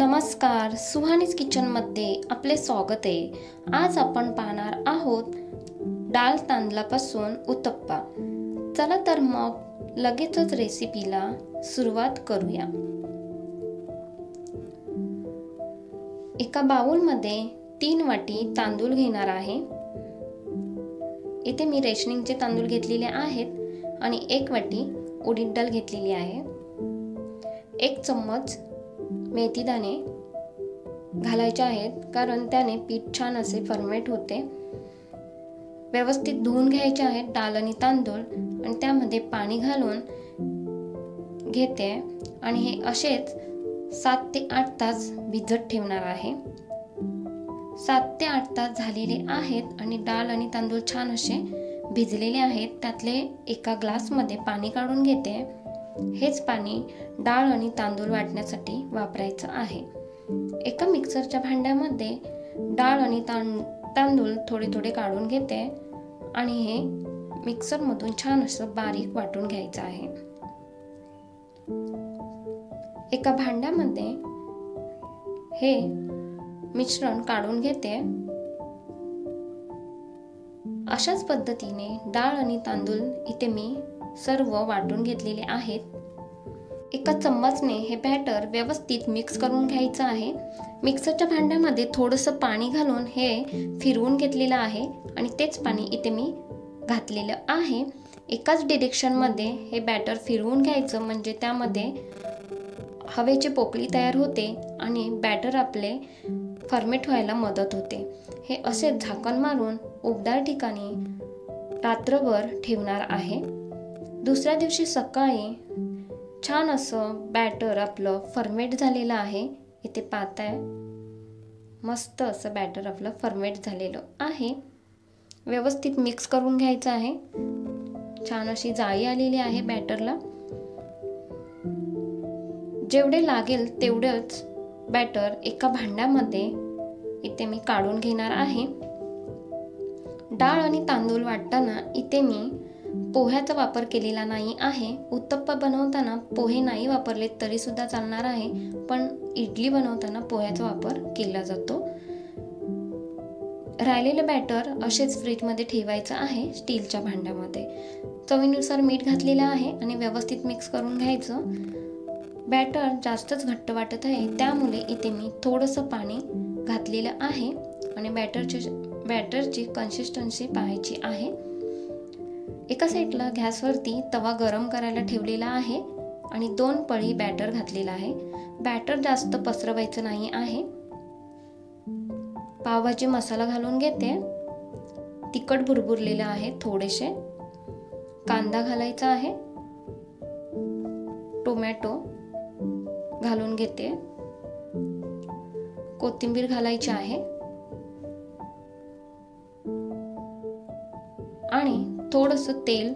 नमस्कार, सुहानीज किचनमध्ये आपले स्वागत आहे। आज आपण पाहणार आहोत डाळ तांदळापासून उत्तप्पा। चला तर मग लगेचच रेसिपीला सुरुवात करूया। एका बाउलमध्ये 3 वाटी तांदूळ घेणार आहे। इथे मी रेशनिंगचे तांदूळ घेतलेले आहेत आणि 1 वाटी उडीद डाळ घेतलेली आहे। 1 चम्मच मेथी दाणे घालायचे आहेत, कारण त्याने पीठ छान असे फर्मेट होते। व्यवस्थित धुवून घ्यायचे आहेत डाळ आणि तांदूळ आणि त्यामध्ये पाणी घालून घेते आणि हे असेच 7 ते 8 तास भिजत ठेवणार आहे। 7 ते 8 तास झालेले आहेत आणि डाळ आणि तांदूळ छान असे भिजलेले आहेत। त्यातले एका ग्लासमध्ये पाणी काढून घेते। हेच पाणी डाळ आणि तांदूळ वाटण्यासाठी वापरायचं आहे। एका मिक्सरच्या भांड्यामध्ये डाळ आणि तांदूळ थोडे थोडे काढून घेते आणि हे मिक्सरमधून छान असं बारीक वाटून घ्यायचं आहे। एका भांड्यामध्ये हे मिश्रण काढून घेते। अशाच पद्धतीने डाळ आणि तांदूळ इथे मी सर्व वाटून घेतलेले आहेत। एका चम्मचने हे बॅटर व्यवस्थित मिक्स करून घ्यायचं आहे। मिक्सरच्या भांड्यामध्ये थोडंसं पाणी घालून हे फिरवून घेतलेलं आहे आणि तेच पाणी इथे मी घातलेलं आहे। एकाच डिरेक्शनमध्ये हे बॅटर फिरवून घ्यायचं, म्हणजे त्यामध्ये हवेची पोकळी तयार होते आणि बॅटर आपले फर्मेट व्हायला मदत होते। हे असे झाकण मारून उबदार ठिकाणी रात्रभर ठेवणार आहे। दुसऱ्या दिवशी सकाळी छान असं बॅटर आपलं फर्मेट झालेलं आहे। इथे पाहताय, मस्त असं बॅटर आपलं फर्मेट झालेलं आहे। व्यवस्थित मिक्स करून घ्यायचं आहे। छान अशी जाळी आलेली आहे बॅटरला। जेवढे लागेल तेवढंच बॅटर एका भांड्यामध्ये इथे मी काढून घेणार आहे। डाळ आणि तांदूळ वाटताना इथे मी पोह्याचा वापर केलेला नाही आहे। उत्तप्पा बनवताना पोहे नाही वापरले तरी सुद्धा चालणार आहे, पण इडली बनवताना पोह्याचा वापर केला जातो। राहिलेले बॅटर असेच फ्रीजमध्ये ठेवायचं आहे स्टीलच्या भांड्यामध्ये। चवीनुसार मीठ घातलेलं आहे आणि व्यवस्थित मिक्स करून घ्यायचं। बॅटर जास्तच घट्ट वाटत आहे, त्यामुळे इथे मी थोडंसं पाणी घातलेलं आहे आणि बॅटरची कन्सिस्टन्सी पाहायची आहे। एका साईडला गॅसवरती तवा गरम करायला ठेवलेला आहे आणि 2 पळी बॅटर घातलेला आहे। बॅटर जास्त पसरवायचं नाही आहे। पावभाजी मसाला घालून घेते। तिखट भुरभुरलेलं आहे थोडेसे। कांदा घालायचा आहे। टोमॅटो घालून घेते। कोथिंबीर घालायची आहे आणि थोडंसं तेल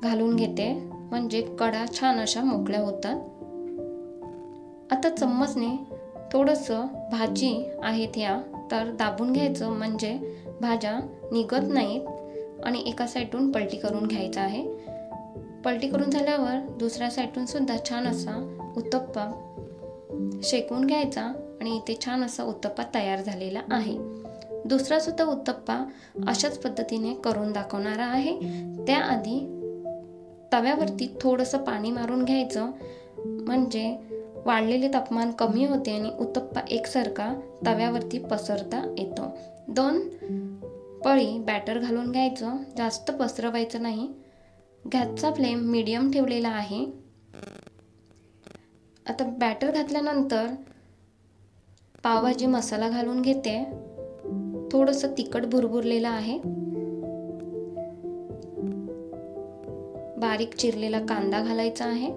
घालून घेते, म्हणजे कडा छान अशा मोकळ्या होतात। आता चम्मचने थोडंसं भाजी आहेत ह्या तर दाबून घ्यायचं, म्हणजे भाज्या निघत नाहीत आणि एका साईडून पलटी करून घ्यायचं आहे। पलटी करून झाल्यावर दुसऱ्या साईडून सुद्धा छान असा उत्तप्पा शेकून घ्यायचा आणि इथे छान असा उत्तप्पा तयार झालेला आहे। दुसरा सुद्धा उत्तप्पा अशाच पद्धतीने करून दाखवणार आहे। त्याआधी तव्यावरती थोडंसं पाणी मारून घ्यायचं, म्हणजे वाढलेले तापमान कमी होते आणि उत्तप्पा एकसारखा तव्यावरती पसरता येतो। 2 पळी बॅटर घालून घ्यायचं, जास्त पसरवायचं नाही। गॅसचा फ्लेम मीडियम ठेवलेला आहे। आता बॅटर घातल्यानंतर पावभाजी मसाला घालून घेते। थोडंसं तिखट भुरभुरलेलं आहे। बारीक चिरलेला कांदा घालायचा आहे।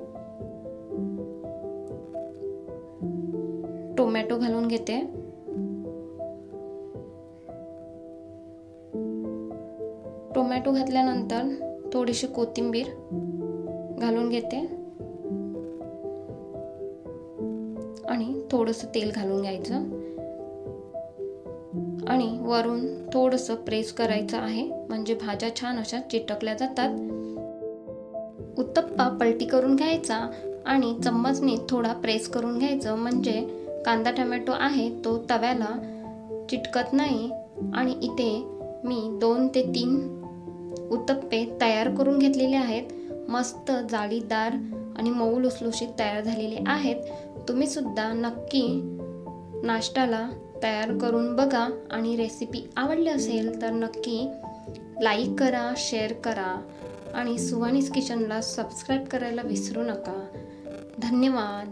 टोमॅटो घालून घेते। टोमॅटो घातल्यानंतर थोडीशी कोथिंबीर घालून घेते आणि थोडंसं तेल घालून घ्यायचं आणि वरून थोडंसं प्रेस करायचं आहे, म्हणजे भाज्या छान अशा चिटकल्या जातात। उत्तप्पा पलटी करून घ्यायचा आणि चम्मचने थोडा प्रेस करून घ्यायचं, म्हणजे कांदा टोमॅटो आहे तो तव्याला चिटकत नाही आणि इथे मी 2 ते 3 उत्तप्पे तयार करून घेतलेले आहेत. मस्त जाळीदार आणि मऊ लुसलुशीत तयार झालेले आहेत. तुम्ही सुद्धा नक्की नाश्त्याला तयार करून बघा आणि रेसिपी आवडली असेल तर नक्की लाईक करा, शेअर करा आणि सुहानीज किचनला सबस्क्राईब करायला विसरू नका. धन्यवाद.